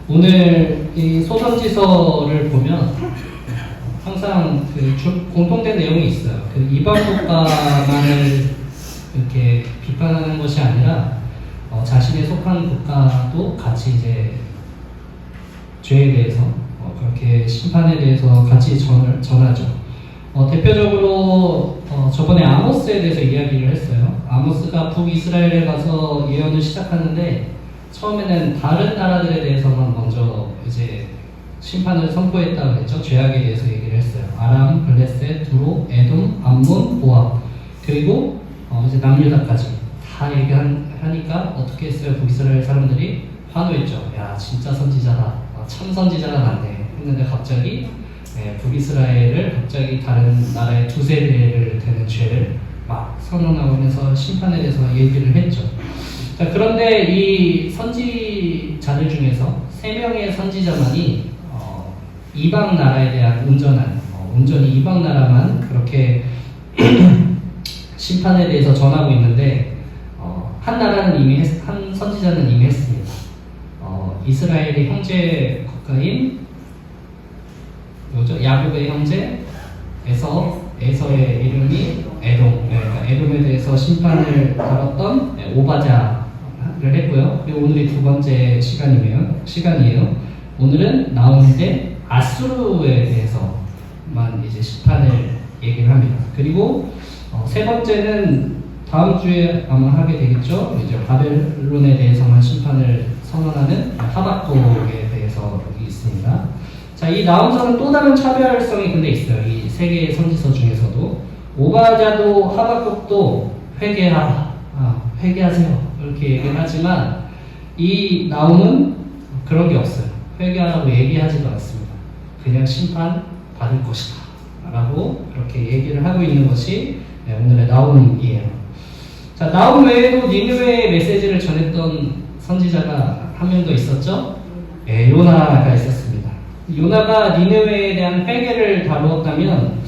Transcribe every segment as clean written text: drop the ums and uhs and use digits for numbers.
오늘 이 소선지서를 보면 항상 그 공통된 내용이 있어요. 그 이방 국가만을 이렇게 비판하는 것이 아니라 자신의 속한 국가도 같이 이제 죄에 대해서 그렇게 심판에 대해서 같이 전하죠. 대표적으로 저번에 아모스에 대해서 이야기를 했어요. 아모스가 북이스라엘에 가서 예언을 시작하는데 처음에는 다른 나라들에 대해서만 먼저 이제 심판을 선포했다고 했죠. 죄악에 대해서 얘기를 했어요. 아람, 블레셋, 두로, 에돔, 암몬, 모압, 그리고 이제 남유다까지 다 얘기하니까 어떻게 했어요? 북이스라엘 사람들이 환호했죠. 야, 진짜 선지자다. 참 선지자가 많네. 했는데 갑자기 북이스라엘을 갑자기 다른 나라의 두세 배를 되는 죄를 막 선언하면서 심판에 대해서 얘기를 했죠. 자, 그런데 이 선지자들 중에서 3명의 선지자만이 이방 나라에 대한 온전히 이방 나라만 그렇게 심판에 대해서 전하고 있는데 한 선지자는 이미 했습니다. 이스라엘의 형제 국가인 야곱의 형제 에서의 이름이 에돔, 에돔에 대해서 심판을 다뤘던 오바자를 했고요. 그리고 오늘이 두 번째 시간이에요. 오늘은 나오는데 아수르에 대해서만 이제 심판을 얘기를 합니다. 그리고 세 번째는 다음 주에 아마 하게 되겠죠. 이제 바벨론에 대해서만 심판을 선언하는 하박국에 대해서 여기 있습니다. 자, 이 나움서는 또 다른 차별성이 근데 있어요. 이 세 개의 선지서 중에서도 오바자도 하박국도 회개하세요 이렇게 얘기를 하지만 이 나움은 그런 게 없어요. 회개하라고 얘기하지도 않습니다. 그냥 심판 받을 것이다 라고 그렇게 얘기를 하고 있는 것이 오늘의 나움이에요. 자, 나움 외에도 니느웨의 메시지를 전했던 선지자가 한 명 더 있었죠. 요나가 있었습니다. 요나가 니느웨에 대한 회개를 다루었다면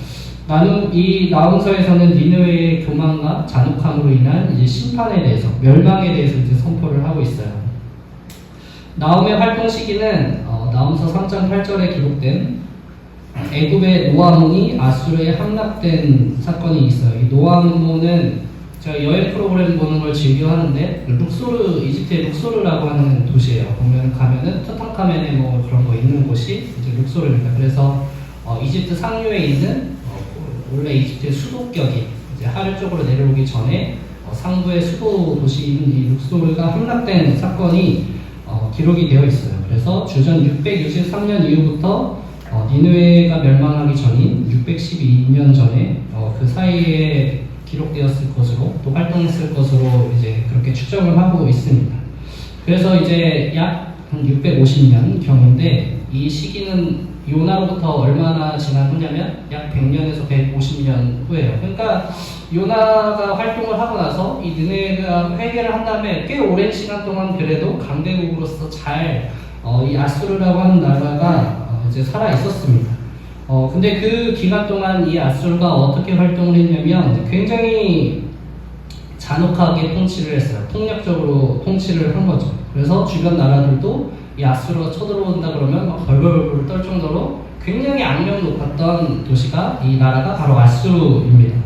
이 나움서에서는 니느웨의 교만과 잔혹함으로 인한 이제 심판에 대해서, 멸망에 대해서 이제 선포를 하고 있어요. 나움의 활동 시기는 나움서 3장 8절에 기록된 애굽의 노아몬이 아수르에 함락된 사건이 있어요. 이 노아몬은 제가 여행 프로그램 보는 걸 즐겨 하는데 이집트의 룩소르라고 하는 도시예요. 가면은 투탕카멘의 뭐 그런 거 있는 곳이 이제 룩소르입니다. 그래서 이집트 상류에 있는 원래 이집트의 수도격이 이제 하류 쪽으로 내려오기 전에 상부의 수도 도시인 이 룩소르가 함락된 사건이 기록이 되어 있어요. 그래서 주전 663년 이후부터 니느웨가 멸망하기 전인 612년 전에 그 사이에 기록되었을 것으로 또 활동했을 것으로 이제 그렇게 추정을 하고 있습니다. 그래서 이제 약 한 650년 경인데 이 시기는 요나로부터 얼마나 지난 후냐면 약 100년에서 150년 후예요. 그러니까 요나가 활동을 하고 나서 이 니느웨가 회개를 한 다음에 꽤 오랜 시간 동안 그래도 강대국으로서 잘 이 아수르라고 하는 나라가 이제 살아 있었습니다. 근데 그 기간 동안 이 아수르가 어떻게 활동을 했냐면 굉장히 잔혹하게 통치를 했어요. 폭력적으로 통치를 한 거죠. 그래서 주변 나라들도 이 아수르가 쳐들어온다 그러면 막 벌벌벌 떨 정도로 굉장히 악명 높았던 도시가 이 나라가 바로 아수르입니다.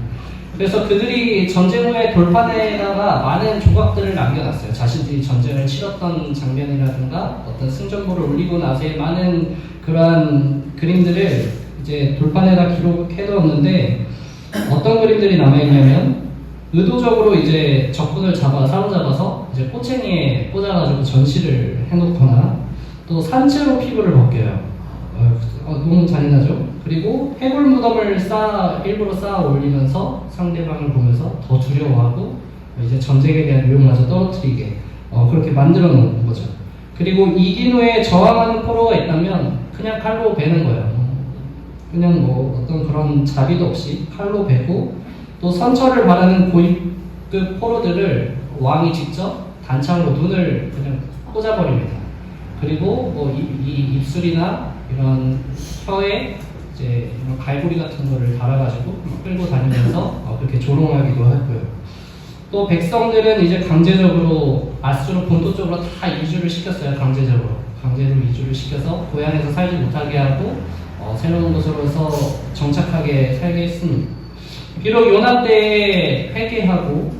그래서 그들이 전쟁 후에 돌판에다가 많은 조각들을 남겨놨어요. 자신들이 전쟁을 치렀던 장면이라든가 어떤 승전보를 올리고 나서의 많은 그러한 그림들을 이제 돌판에다 기록해두었는데 어떤 그림들이 남아있냐면 의도적으로 이제 적군을 사로잡아서 이제 꼬챙이에 꽂아가지고 전시를 해놓거나 또 산채로 피부를 벗겨요. 너무 잔인하죠? 그리고 해골 무덤을 일부러 쌓아 올리면서 상대방을 보면서 더 두려워하고 이제 전쟁에 대한 위험마저 떨어뜨리게 그렇게 만들어 놓은 거죠. 그리고 이긴 후에 저항하는 포로가 있다면 그냥 칼로 베는 거예요. 그냥 뭐 어떤 그런 자비도 없이 칼로 베고 또 선처를 바라는 고위급 포로들을 왕이 직접 단창으로 눈을 그냥 꽂아버립니다. 그리고 뭐 이 입술이나 이런 혀에 이제 이런 갈고리 같은 거를 달아가지고 끌고 다니면서 그렇게 조롱하기도 하고요. 또 백성들은 이제 강제적으로 아수르 본토 쪽으로 다 이주를 시켰어요. 강제적으로. 강제로 이주를 시켜서 고향에서 살지 못하게 하고 새로운 곳으로서 정착하게 살게 했습니다. 비록 요나 때에 회개하고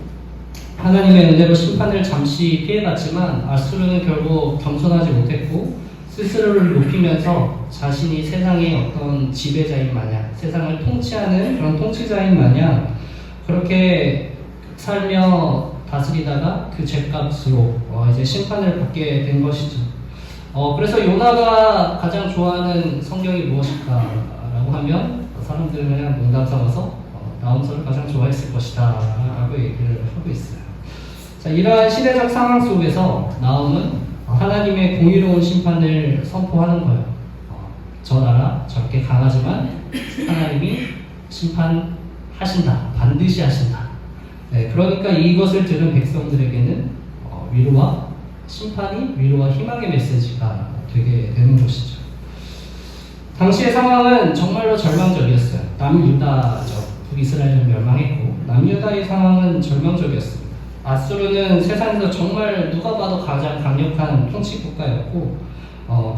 하나님의 은혜로 심판을 잠시 피해갔지만 아수르는 결국 겸손하지 못했고 스스로를 높이면서 자신이 세상의 어떤 지배자인 마냥, 세상을 통치하는 그런 통치자인 마냥 그렇게 살며 다스리다가 그 죄값으로 이제 심판을 받게 된 것이죠. 그래서 요나가 가장 좋아하는 성경이 무엇일까라고 하면 사람들은 그냥 농담 삼아서 나홈서를 가장 좋아했을 것이다 라고 얘기를 하고 있어요. 자, 이러한 시대적 상황 속에서 나홈은 하나님의 공의로운 심판을 선포하는 거예요. 저 나라 저렇게 강하지만 하나님이 심판하신다. 반드시 하신다. 네, 그러니까 이것을 들은 백성들에게는 위로와 심판이 위로와 희망의 메시지가 되게 되는 것이죠. 당시의 상황은 정말로 절망적이었어요. 남유다죠. 북이스라엘은 멸망했고 남유다의 상황은 절망적이었습니다. 아수르는 세상에서 정말 누가 봐도 가장 강력한 통치 국가였고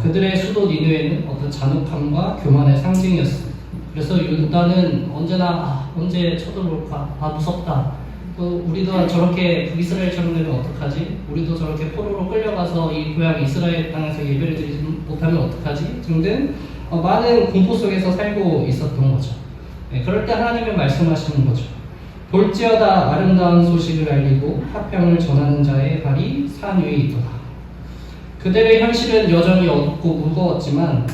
그들의 수도 니느웨는 어떤 잔혹함과 교만의 상징이었습니다. 그래서 유다는 언제나 언제 쳐들어올까? 무섭다. 또 우리도 저렇게 북이스라엘처럼 되면 어떡하지? 우리도 저렇게 포로로 끌려가서 이 고향 이스라엘 땅에서 예배를 드리지 못하면 어떡하지? 등등 많은 공포 속에서 살고 있었던 거죠. 네, 그럴 때 하나님은 말씀하시는 거죠. 볼지어다 아름다운 소식을 알리고 화평을 전하는 자의 발이 산 위에 있도다. 그들의 현실은 여전히 어둡고 무거웠지만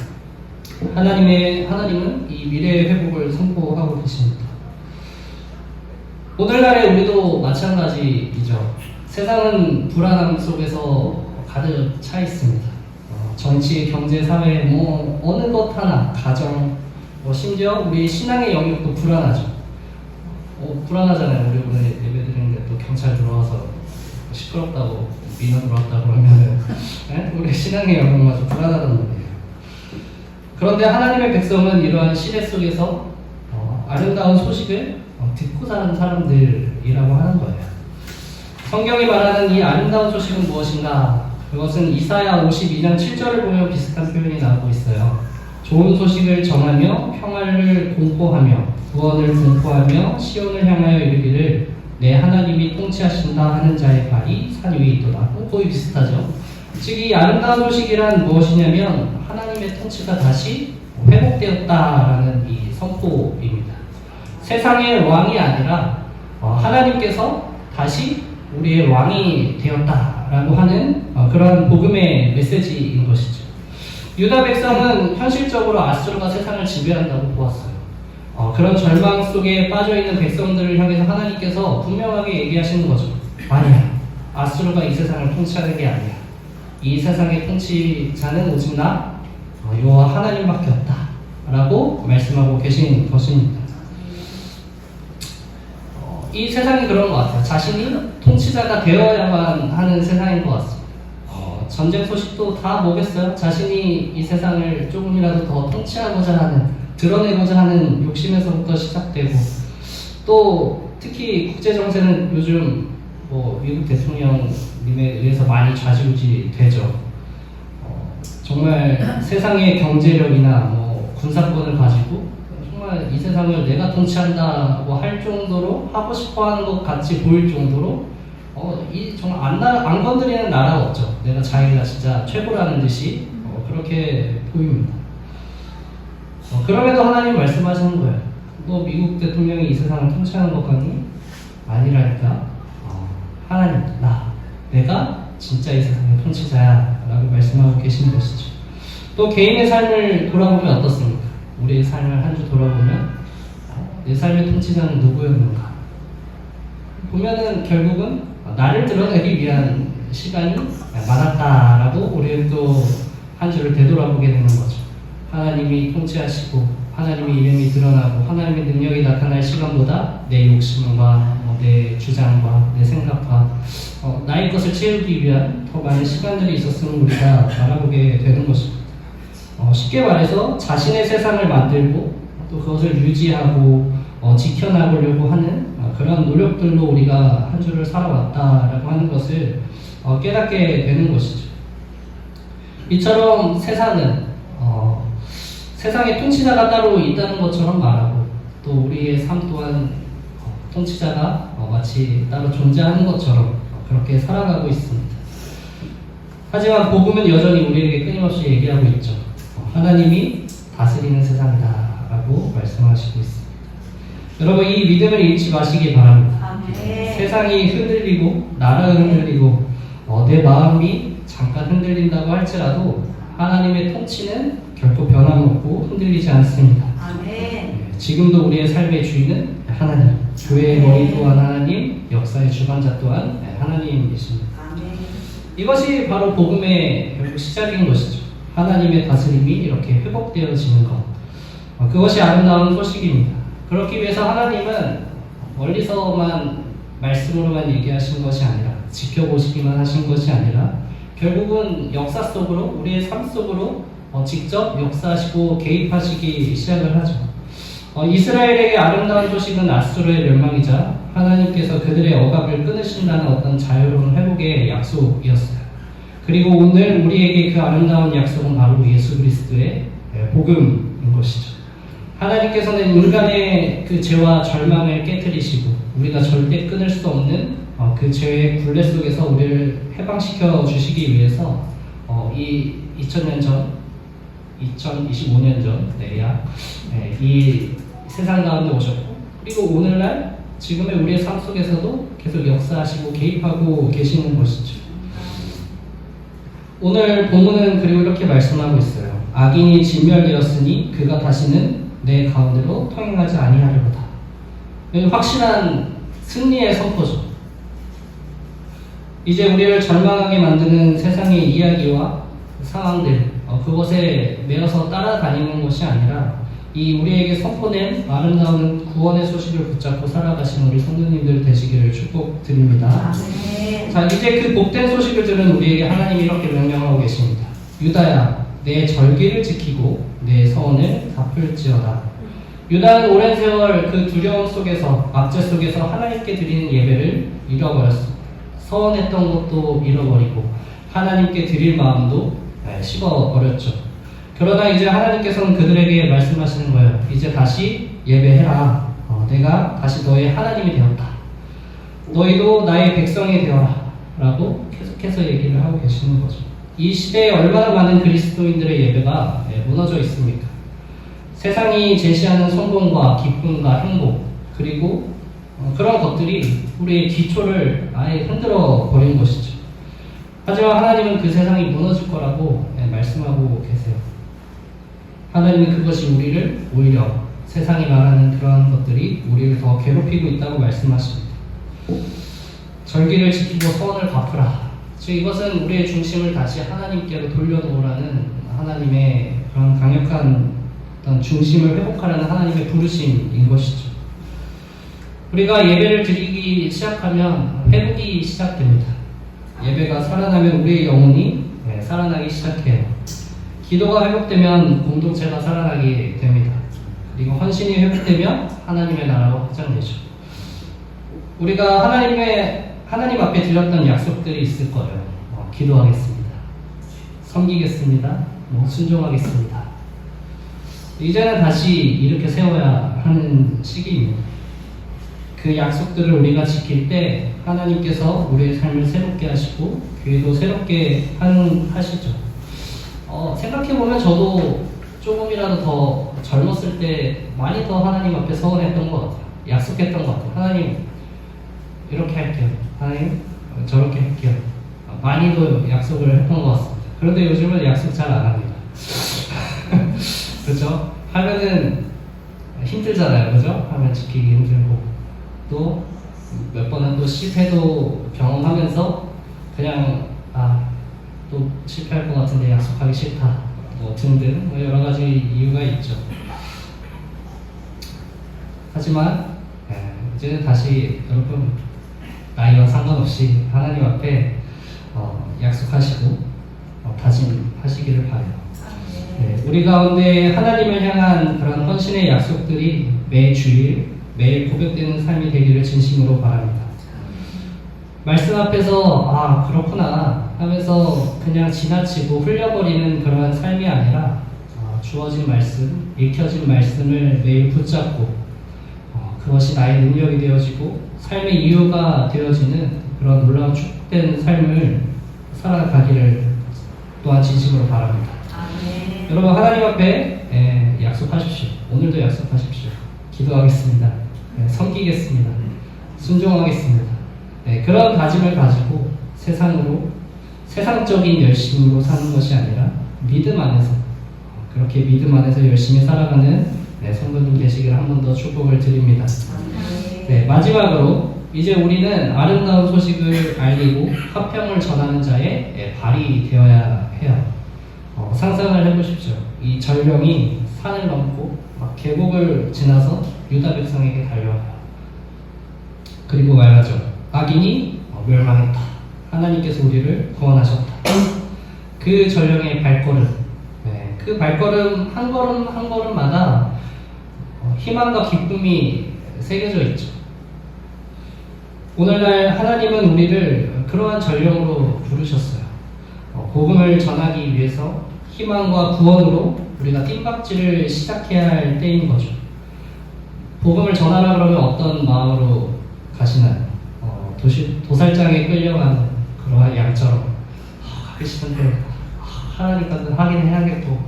하나님은 이 미래의 회복을 선포하고 계십니다. 오늘날에 우리도 마찬가지이죠. 세상은 불안함 속에서 가득 차 있습니다. 정치, 경제, 사회, 어느 것 하나, 가정, 심지어 우리 신앙의 영역도 불안하죠. 불안하잖아요. 우리 오늘 예배 드리는데 또 경찰 들어와서 시끄럽다고 민원 들어왔다 그러면은 네? 우리 신앙의 영역마저 불안하단 말이에요. 그런데 하나님의 백성은 이러한 시대 속에서 아름다운 소식을 듣고 사는 사람들이라고 하는 거예요. 성경이 말하는 이 아름다운 소식은 무엇인가? 그것은 이사야 52장 7절을 보면 비슷한 표현이 나오고 있어요. 좋은 소식을 전하며 평화를 공포하며 구원을 공포하며 시온을 향하여 이르기를 내 하나님이 통치하신다 하는 자의 발이 산 위에 있도다. 거의 비슷하죠. 즉 이 아름다운 소식이란 무엇이냐면 하나님의 통치가 다시 회복되었다라는 이 선포입니다. 세상의 왕이 아니라 하나님께서 다시 우리의 왕이 되었다라고 하는 그런 복음의 메시지인 것이죠. 유다 백성은 현실적으로 아수르가 세상을 지배한다고 보았어요. 그런 절망 속에 빠져있는 백성들을 향해서 하나님께서 분명하게 얘기하시는 거죠. 아니야. 아수르가 이 세상을 통치하는 게 아니야. 이 세상의 통치자는 오직 나 여호와 하나님밖에 없다 라고 말씀하고 계신 것입니다. 이 세상이 그런 것 같아요. 자신이 통치자가 되어야만 하는 세상인 것 같습니다. 전쟁 소식도 다 뭐겠어요? 자신이 이 세상을 조금이라도 더 통치하고자 하는, 드러내고자 하는 욕심에서부터 시작되고, 또 특히 국제정세는 요즘 미국 대통령님에 의해서 많이 좌지우지 되죠. 정말 세상의 경제력이나 군사권을 가지고 정말 이 세상을 내가 통치한다고 할 정도로 하고 싶어하는 것 같이 보일 정도로 이 정말 안 건드리는 나라가 없죠. 내가 자기가 진짜 최고라는 듯이 그렇게 보입니다. 그럼에도 하나님 말씀하시는 거예요. 너 미국 대통령이 이 세상을 통치하는 것 같니? 아니라니까. 하나님, 내가 진짜 이 세상의 통치자야 라고 말씀하고 계시는 것이죠. 또 개인의 삶을 돌아보면 어떻습니까? 우리의 삶을 한 주 돌아보면 내 삶의 통치자는 누구였는가? 보면은 결국은 나를 드러내기 위한 시간이 많았다라고 우리는 또 한 주를 되돌아보게 되는 거죠. 하나님이 통치하시고 하나님의 이름이 드러나고 하나님의 능력이 나타날 시간보다 내 욕심과 내 주장과 내 생각과 나의 것을 채우기 위한 더 많은 시간들이 있었음을 우리가 바라보게 되는 것입니다. 쉽게 말해서 자신의 세상을 만들고 또 그것을 유지하고 지켜나가려고 하는 그런 노력들로 우리가 한 주를 살아왔다라고 하는 것을 깨닫게 되는 것이죠. 이처럼 세상은 세상에 통치자가 따로 있다는 것처럼 말하고 또 우리의 삶 또한 통치자가 마치 따로 존재하는 것처럼 그렇게 살아가고 있습니다. 하지만 복음은 여전히 우리에게 끊임없이 얘기하고 있죠. 하나님이 다스리는 세상이다 라고 말씀하시고 있습니다. 여러분, 이 믿음을 잃지 마시기 바랍니다. 세상이 흔들리고 나라가 흔들리고 내 마음이 잠깐 흔들린다고 할지라도 하나님의 통치는 결코 변함없고 흔들리지 않습니다. 지금도 우리의 삶의 주인은 하나님, 교회의 머리 또한 하나님, 역사의 주관자 또한 하나님이십니다. 이것이 바로 복음의 결국 시작인 것이죠. 하나님의 다스림이 이렇게 회복되어지는 것, 그것이 아름다운 소식입니다. 그렇기 위해서 하나님은 멀리서만 말씀으로만 얘기하신 것이 아니라, 지켜보시기만 하신 것이 아니라 결국은 역사 속으로, 우리의 삶 속으로 직접 역사하시고 개입하시기 시작을 하죠. 이스라엘에게 아름다운 소식은 아수르의 멸망이자 하나님께서 그들의 억압을 끊으신다는 어떤 자유로운 회복의 약속이었어요. 그리고 오늘 우리에게 그 아름다운 약속은 바로 예수 그리스도의 복음인 것이죠. 하나님께서는 인간의 그 죄와 절망을 깨뜨리시고 우리가 절대 끊을 수 없는 그 죄의 굴레 속에서 우리를 해방시켜 주시기 위해서 이 2000년 전, 2025년 전 이 세상 가운데 오셨고, 그리고 오늘날 지금의 우리의 삶 속에서도 계속 역사하시고 개입하고 계시는 것이죠. 오늘 본문은 그리고 이렇게 말씀하고 있어요. 악인이 진멸되었으니 그가 다시는 내 가운데로 통행하지 아니하리로다. 확실한 승리의 선포죠. 이제 우리를 절망하게 만드는 세상의 이야기와 상황들, 그것에 매여서 따라다니는 것이 아니라 이 우리에게 선포된 아름다운 구원의 소식을 붙잡고 살아가신 우리 성도님들 되시기를 축복드립니다. 자, 이제 그 복된 소식을 들은 우리에게 하나님이 이렇게 명령하고 계십니다. 유다야, 내 절기를 지키고 내 서원을 갚을지어다. 유다는 오랜 세월 그 두려움 속에서, 압제 속에서 하나님께 드리는 예배를 잃어버렸습니다. 서원했던 것도 잃어버리고 하나님께 드릴 마음도 식어버렸죠. 그러나 이제 하나님께서는 그들에게 말씀하시는 거예요. 이제 다시 예배해라. 내가 다시 너의 하나님이 되었다. 너희도 나의 백성이 되어라. 라고 계속해서 얘기를 하고 계시는 거죠. 이 시대에 얼마나 많은 그리스도인들의 예배가 무너져 있습니까? 세상이 제시하는 성공과 기쁨과 행복, 그리고 그런 것들이 우리의 기초를 아예 흔들어 버린 것이죠. 하지만 하나님은 그 세상이 무너질 거라고 말씀하고 계세요. 하나님은 그것이 우리를 오히려 세상이 말하는 그러한 것들이 우리를 더 괴롭히고 있다고 말씀하십니다. 절기를 지키고 서원을 갚으라. 즉 이것은 우리의 중심을 다시 하나님께로 돌려놓으라는 하나님의 그런 강력한 어떤 중심을 회복하라는 하나님의 부르심인 것이죠. 우리가 예배를 드리기 시작하면 회복이 시작됩니다. 예배가 살아나면 우리의 영혼이 살아나기 시작해요. 기도가 회복되면 공동체가 살아나게 됩니다. 그리고 헌신이 회복되면 하나님의 나라가 확장되죠. 우리가 하나님 앞에 드렸던 약속들이 있을 거예요. 기도하겠습니다. 섬기겠습니다. 순종하겠습니다. 이제는 다시 이렇게 세워야 하는 시기입니다. 그 약속들을 우리가 지킬 때 하나님께서 우리의 삶을 새롭게 하시고 교회도 새롭게 하시죠. 생각해보면 저도 조금이라도 더 젊었을 때 많이 더 하나님 앞에 서원했던 것 같아요. 약속했던 것 같아요. 하나님 이렇게 할게요. 하나님 저렇게 할게요. 많이 더 약속을 했던 것 같습니다. 그런데 요즘은 약속 잘 안 합니다. 그렇죠? 하면은 힘들잖아요. 그죠? 하면 지키기 힘들고 또 몇 번은 또 실패도 경험하면서 그냥 또 실패할 것 같은데 약속하기 싫다 등등 여러 가지 이유가 있죠. 하지만 이제는 다시 여러분 나이와 상관없이 하나님 앞에 약속하시고 다짐하시기를 바라요. 우리 가운데 하나님을 향한 그런 헌신의 약속들이 매 주일 매일 고백되는 삶이 되기를 진심으로 바랍니다. 말씀 앞에서 그렇구나, 하면서 그냥 지나치고 흘려버리는 그러한 삶이 아니라 주어진 말씀, 읽혀진 말씀을 매일 붙잡고 그것이 나의 능력이 되어지고 삶의 이유가 되어지는 그런 놀라운 축복된 삶을 살아가기를 또한 진심으로 바랍니다. 여러분 하나님 앞에 약속하십시오. 오늘도 약속하십시오. 기도하겠습니다. 섬기겠습니다. 순종하겠습니다. 그런 다짐을 가지고 세상적인 열심으로 사는 것이 아니라 믿음 안에서 그렇게 믿음 안에서 열심히 살아가는 성도님 되시기를 한 번 더 축복을 드립니다. 마지막으로 이제 우리는 아름다운 소식을 알리고 화평을 전하는 자의 발이 되어야 해요. 상상을 해보십시오. 이 전령이 산을 넘고 계곡을 지나서 유다 백성에게 달려와요. 그리고 말하죠. 악인이 멸망했다. 하나님께서 우리를 구원하셨다. 그 전령의 발걸음, 그 발걸음 한 걸음 한 걸음마다 희망과 기쁨이 새겨져 있죠. 오늘날 하나님은 우리를 그러한 전령으로 부르셨어요. 복음을 전하기 위해서 희망과 구원으로 우리가 뜀박질을 시작해야 할 때인 거죠. 복음을 전하라 그러면 어떤 마음으로 가시나요? 도살장에 끌려가는 그러한 양처럼 하기 싫은데 하나님까지 하긴 해야겠고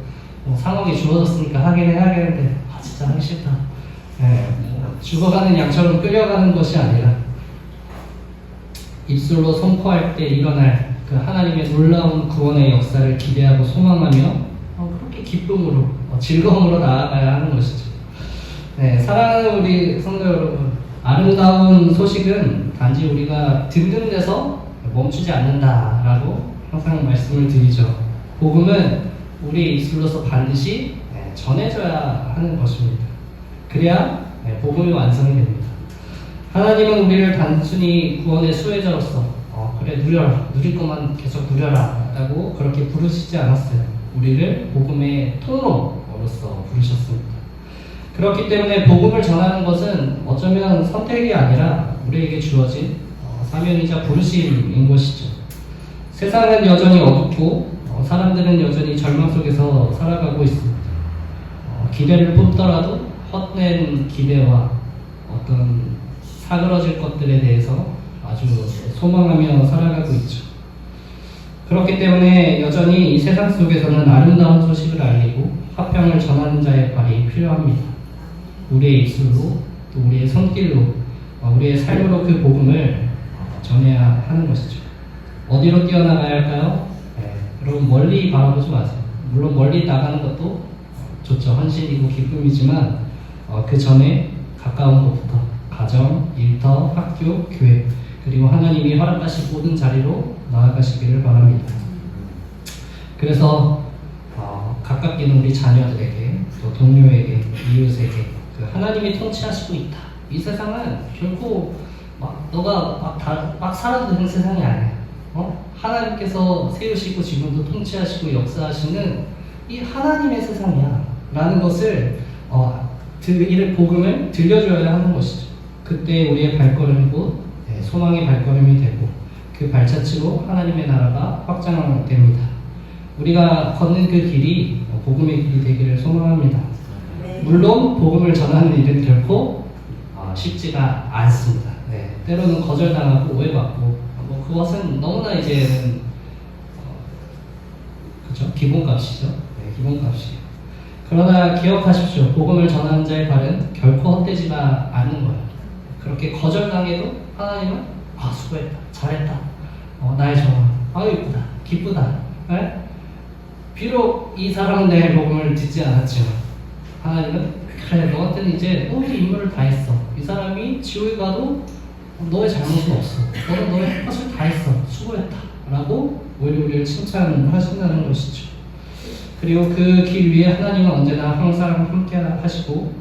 상황이 주어졌으니까 하긴 해야겠는데 진짜 하기 싫다. 죽어가는 양처럼 끌려가는 것이 아니라 입술로 선포할 때 일어날 그 하나님의 놀라운 구원의 역사를 기대하고 소망하며 그렇게 기쁨으로 즐거움으로 나아가야 하는 것이죠. 사랑하는 우리 성도 여러분, 아름다운 소식은 단지 우리가 듣는 데서 멈추지 않는다라고 항상 말씀을 드리죠. 복음은 우리의 입술로서 반드시 전해져야 하는 것입니다. 그래야 복음이 완성이 됩니다. 하나님은 우리를 단순히 구원의 수혜자로서 그래 누려라, 누릴 것만 계속 누려라 라고 그렇게 부르시지 않았어요. 우리를 복음의 통로로서 부르셨습니다. 그렇기 때문에 복음을 전하는 것은 어쩌면 선택이 아니라 우리에게 주어진 사명이자 부르심인 것이죠. 세상은 여전히 어둡고 사람들은 여전히 절망 속에서 살아가고 있습니다. 기대를 뽑더라도 헛된 기대와 어떤 사그러질 것들에 대해서 아주 소망하며 살아가고 있죠. 그렇기 때문에 여전히 이 세상 속에서는 아름다운 소식을 알리고 화평을 전하는 자의 발이 필요합니다. 우리의 입술로 또 우리의 손길로 우리의 삶으로 그 복음을 전해야 하는 것이죠. 어디로 뛰어나가야 할까요? 여러분 멀리 바라보지 마세요. 물론 멀리 나가는 것도 좋죠. 헌신이고 기쁨이지만 그 전에 가까운 곳부터 가정, 일터, 학교, 교회 그리고 하나님이 허락하신 모든 자리로 나아가시기를 바랍니다. 그래서 가깝게 있는 우리 자녀들에게 또 동료에게 이웃에게 그 하나님이 통치하시고 있다. 이 세상은 결코 너가 막 살아도 되는 세상이 아니야. 하나님께서 세우시고 지금도 통치하시고 역사하시는 이 하나님의 세상이야 라는 것을 이 복음을 들려줘야 하는 것이죠. 그때 우리의 발걸음이고 소망의 발걸음이 되고 그 발자취로 하나님의 나라가 확장됩니다. 우리가 걷는 그 길이 복음의 길이 되기를 소망합니다. 물론 복음을 전하는 일은 결코 쉽지가 않습니다. 때로는 거절당하고 오해받고 그것은 너무나 이제는 그렇죠? 기본값이죠. 기본값이에요. 그러나 기억하십시오. 복음을 전하는 자의 발은 결코 헛되지가 않는 거예요. 그렇게 거절당해도 하나님은 수고했다, 잘했다, 나의 정화, 이쁘다, 기쁘다. 비록 이 사람은 내 복음을 듣지 않았지만 하나님은 그래 너한테는 이제 이 임무를 다 했어. 이 사람이 지옥에 가도 너의 잘못은 없어. 너는 너의 할 것을 다 했어. 수고했다. 라고 오히려 우리를 칭찬하신다는 것이죠. 그리고 그 길 위에 하나님은 언제나 항상 함께 하시고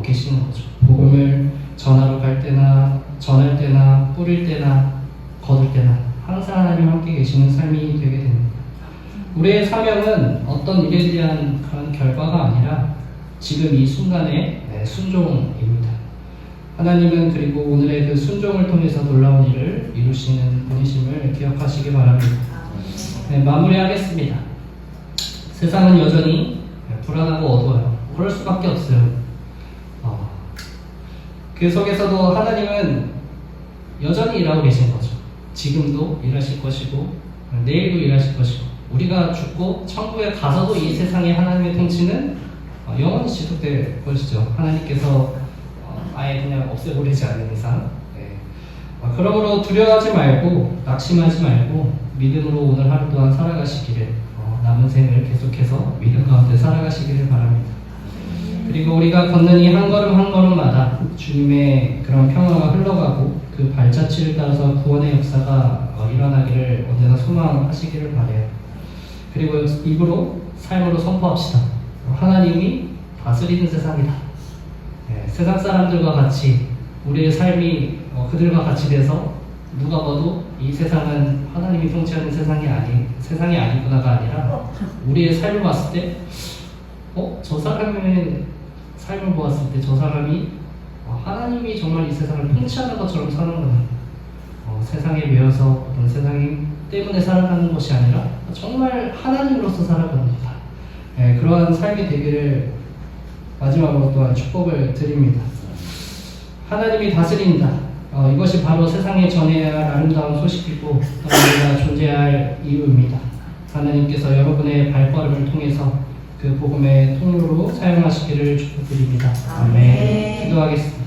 계시는 거죠. 복음을 전하러 갈 때나 전할 때나 뿌릴 때나 거둘 때나 항상 하나님 함께 계시는 삶이 되게 됩니다. 우리의 사명은 어떤 일에 대한 그런 결과가 아니라 지금 이 순간의 순종입니다. 하나님은 그리고 오늘의 그 순종을 통해서 놀라운 일을 이루시는 분이심을 기억하시기 바랍니다. 네, 마무리하겠습니다. 세상은 여전히 불안하고 어두워요. 그럴 수밖에 없어요. 그 속에서도 하나님은 여전히 일하고 계신 거죠. 지금도 일하실 것이고 내일도 일하실 것이고 우리가 죽고 천국에 가서도 이 세상의 하나님의 통치는 영원히 지속될 것이죠. 하나님께서 아예 그냥 없애버리지 않는 이상. 네. 그러므로 두려워하지 말고 낙심하지 말고 믿음으로 오늘 하루 동안 살아가시기를 남은 생을 계속해서 믿음 가운데 살아가시기를 바랍니다. 그리고 우리가 걷는 이 한 걸음 한 걸음마다 주님의 그런 평화가 흘러가고 그 발자취를 따라서 구원의 역사가 일어나기를 언제나 소망하시기를 바라요. 그리고 입으로 삶으로 선포합시다. 하나님이 다스리는 세상이다. 네, 세상 사람들과 같이 우리의 삶이 그들과 같이 돼서 누가 봐도 이 세상은 하나님이 통치하는 세상이 아니구나가 아니라 우리의 삶을 봤을 때 저 사람의 삶을 보았을 때 저 사람이 하나님이 정말 이 세상을 통치하는 것처럼 사는구나. 세상에 매여서 어떤 세상 때문에 살아가는 것이 아니라 정말 하나님으로서 살아갑니다. 네, 그러한 삶이 되기를 마지막으로 또한 축복을 드립니다. 하나님이 다스린다. 이것이 바로 세상에 전해야 할 아름다운 소식이고 우리가 존재할 이유입니다. 하나님께서 여러분의 발걸음을 통해서 그 복음의 통로로 사용하시기를 축복드립니다. 아멘. 기도하겠습니다.